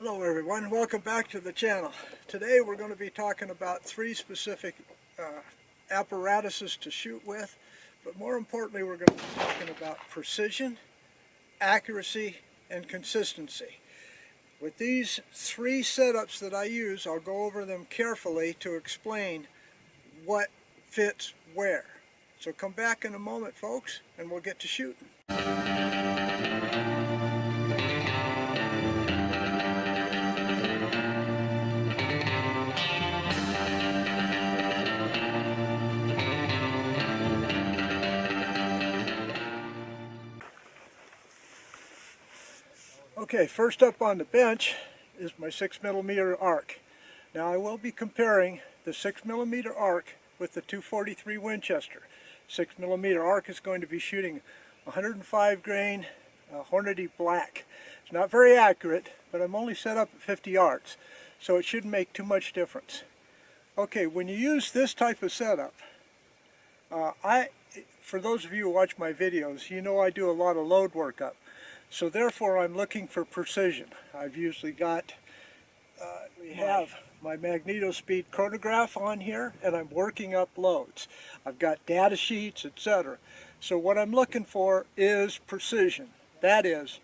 Hello everyone, welcome back to the channel. Today we're going to be talking about three specific apparatuses to shoot with, but more importantly we're going to be talking about precision, accuracy, and consistency. With these three setups that I use, I'll go over them carefully to explain what fits where. So come back in a moment, folks, and we'll get to shooting. Okay, first up on the bench is my 6mm arc. Now I will be comparing the 6mm arc with the 243 Winchester. 6mm arc is going to be shooting 105 grain Hornady black. It's not very accurate, but I'm only set up at 50 yards, so it shouldn't make too much difference. Okay, when you use this type of setup, for those of you who watch my videos, you know I do a lot of load workup. So therefore I'm looking for precision. I've usually got, we have my magnetospeed chronograph on here, and I'm working up loads. I've got data sheets, etc. So what I'm looking for is precision. That is,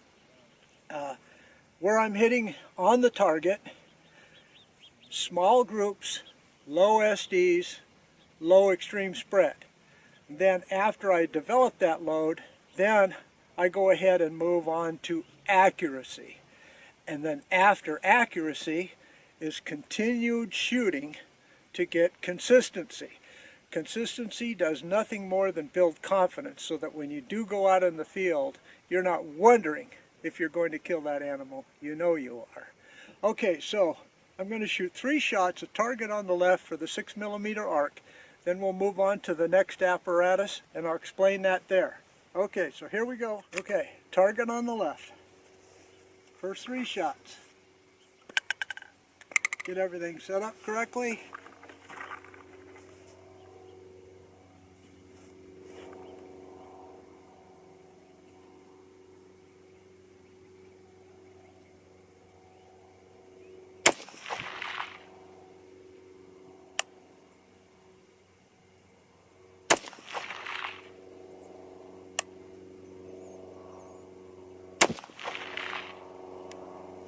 where I'm hitting on the target, small groups, low SDs, low extreme spread. Then after I develop that load, then I go ahead and move on to accuracy. And then after accuracy is continued shooting to get consistency. Consistency does nothing more than build confidence so that when you do go out in the field, you're not wondering if you're going to kill that animal. You know you are. Okay, so I'm going to shoot 3 shots, a target on the left for the 6mm arc. Then we'll move on to the next apparatus and I'll explain that there. Okay, so here we go. Okay, target on the left. First 3 shots. Get everything set up correctly.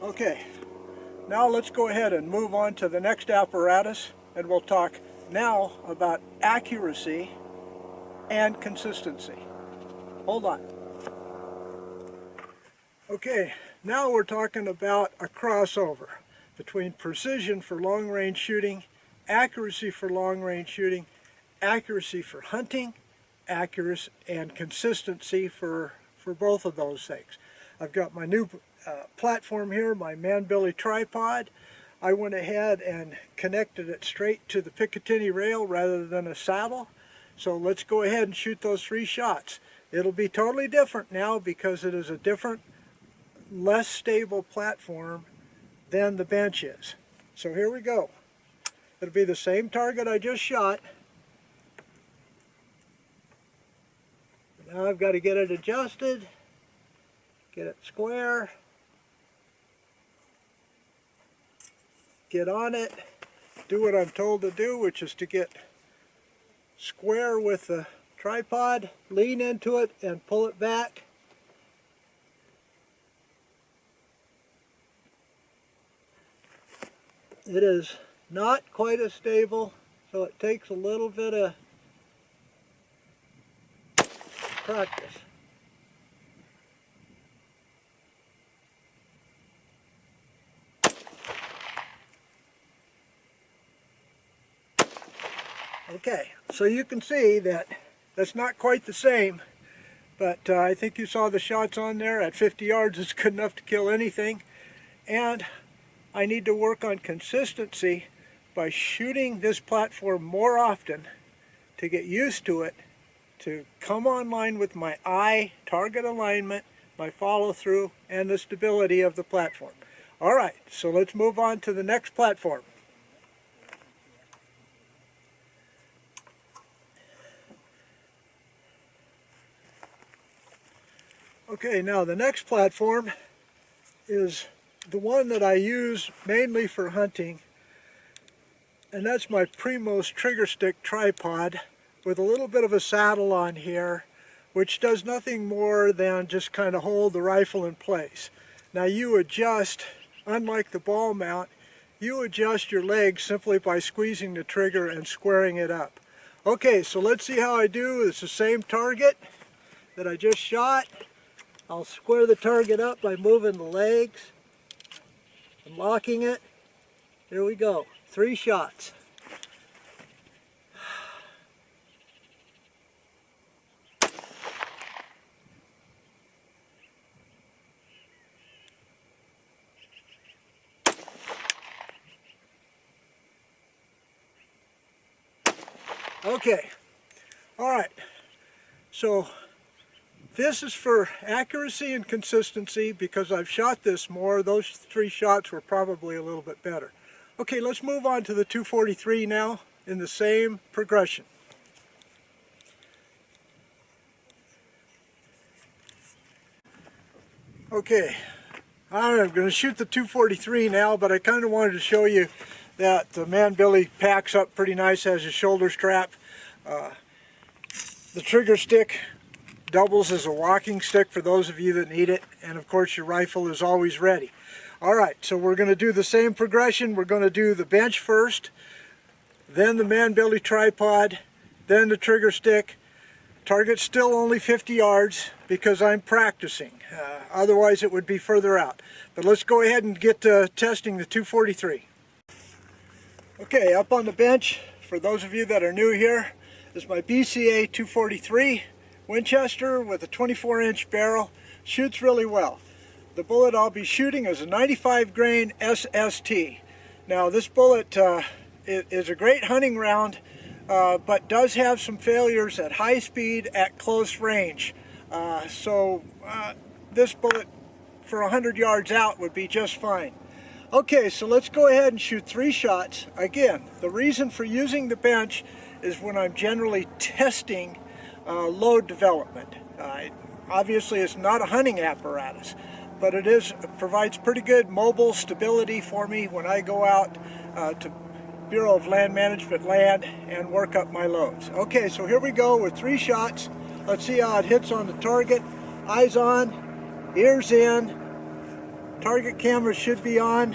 Okay, now let's go ahead and move on to the next apparatus, and we'll talk now about accuracy and consistency. Hold on. Okay, now we're talking about a crossover between precision for long-range shooting, accuracy for long-range shooting, accuracy for hunting, accuracy and consistency for both of those things. I've got my new platform here, my Manbilly tripod. I went ahead and connected it straight to the Picatinny rail rather than a saddle. So let's go ahead and shoot those 3 shots. It'll be totally different now because it is a different, less stable platform than the bench is. So here we go. It'll be the same target I just shot. Now I've got to get it adjusted, get it square, get on it, do what I'm told to do, which is to get square with the tripod, lean into it and pull it back. It is not quite as stable, so it takes a little bit of practice. Okay, so you can see that that's not quite the same, but I think you saw the shots on there. At 50 yards it's good enough to kill anything, and I need to work on consistency by shooting this platform more often to get used to it, to come online with my eye, target alignment, my follow through, and the stability of the platform. Alright, so let's move on to the next platform. Okay, now the next platform is the one that I use mainly for hunting, and that's my Primos trigger stick tripod with a little bit of a saddle on here, which does nothing more than just kind of hold the rifle in place. Now you adjust, unlike the ball mount, you adjust your legs simply by squeezing the trigger and squaring it up. Okay, so let's see how I do. It's the same target that I just shot. I'll square the target up by moving the legs and locking it. Here we go, 3 shots. Okay, all right, so this is for accuracy and consistency because I've shot this more. Those 3 shots were probably a little bit better. Okay, let's move on to the 243 now in the same progression. Okay, I'm going to shoot the 243 now, but I kind of wanted to show you that the man billy packs up pretty nice, has a shoulder strap. The trigger stick doubles as a walking stick for those of you that need it, and of course your rifle is always ready. Alright, so we're going to do the same progression. We're going to do the bench first, then the man billy tripod, then the trigger stick. Target's still only 50 yards because I'm practicing. Otherwise it would be further out. But let's go ahead and get testing the 243. Okay, up on the bench, for those of you that are new here, is my BCA 243 Winchester with a 24-inch barrel. Shoots really well. The bullet I'll be shooting is a 95 grain SST. Now this bullet is a great hunting round, but does have some failures at high speed at close range. This bullet for 100 yards out would be just fine. Okay, so let's go ahead and shoot 3 shots. Again, the reason for using the bench is when I'm generally testing load development. Obviously it's not a hunting apparatus, but it provides pretty good mobile stability for me when I go out to Bureau of Land Management land and work up my loads. Okay, so here we go with 3 shots. Let's see how it hits on the target. Eyes on, ears in. Target camera should be on.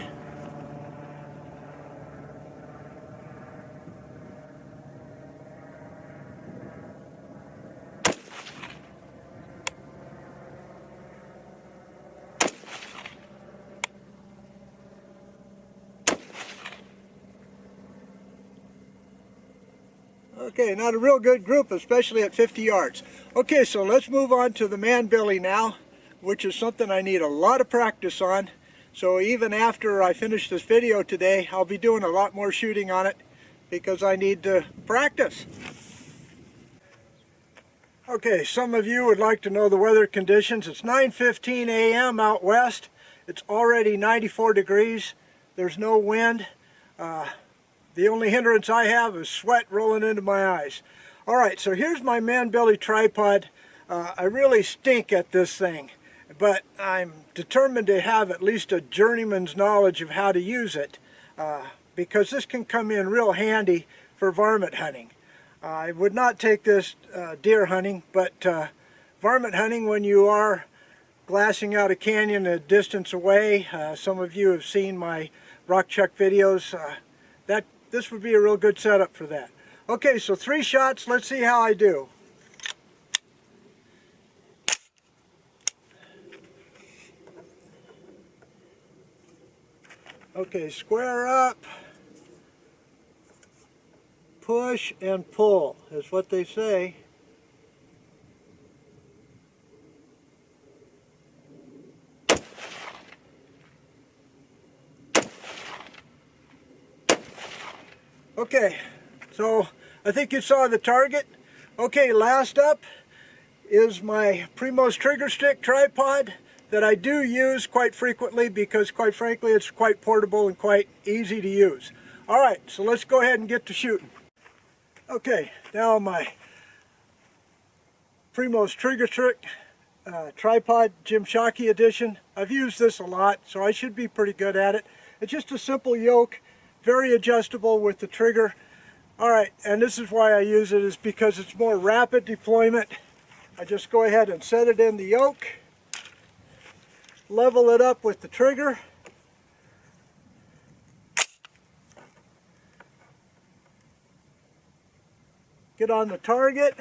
Okay, not a real good group, especially at 50 yards. Okay, so let's move on to the man billy now, which is something I need a lot of practice on. So even after I finish this video today, I'll be doing a lot more shooting on it because I need to practice. Okay, some of you would like to know the weather conditions. It's 9:15 a.m. out west. It's already 94 degrees. There's no wind. The only hindrance I have is sweat rolling into my eyes. Alright, so here's my man billy tripod. I really stink at this thing, but I'm determined to have at least a journeyman's knowledge of how to use it, because this can come in real handy for varmint hunting. I would not take this deer hunting, but varmint hunting when you are glassing out a canyon a distance away. Some of you have seen my rock chuck videos. This would be a real good setup for that. Okay, so 3 shots. Let's see how I do. Okay, square up, push and pull is what they say. Okay, so I think you saw the target. Okay, last up is my Primos trigger stick tripod that I do use quite frequently because, quite frankly, it's quite portable and quite easy to use. Alright, so let's go ahead and get to shooting. Okay, now my Primos trigger stick tripod Gymsharky edition. I've used this a lot, so I should be pretty good at it. It's just a simple yoke, very adjustable with the trigger. Alright, and this is why I use it, is because it's more rapid deployment. I just go ahead and set it in the yoke, level it up with the trigger, get on the target,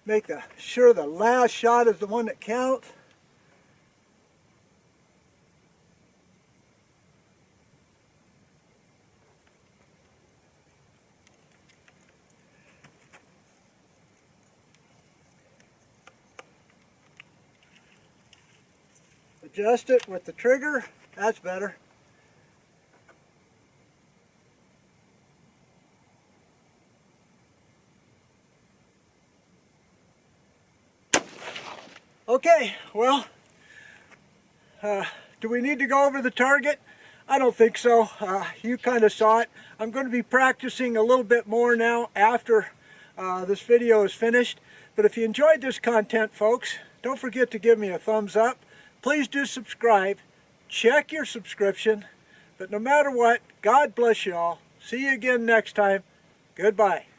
make sure the last shot is the one that counts. Adjust it with the trigger, that's better. Okay, well, do we need to go over the target? I don't think so. You kind of saw it. I'm going to be practicing a little bit more now after this video is finished. But if you enjoyed this content, folks, don't forget to give me a thumbs up. Please do subscribe. Check your subscription. But no matter what, God bless you all. See you again next time. Goodbye.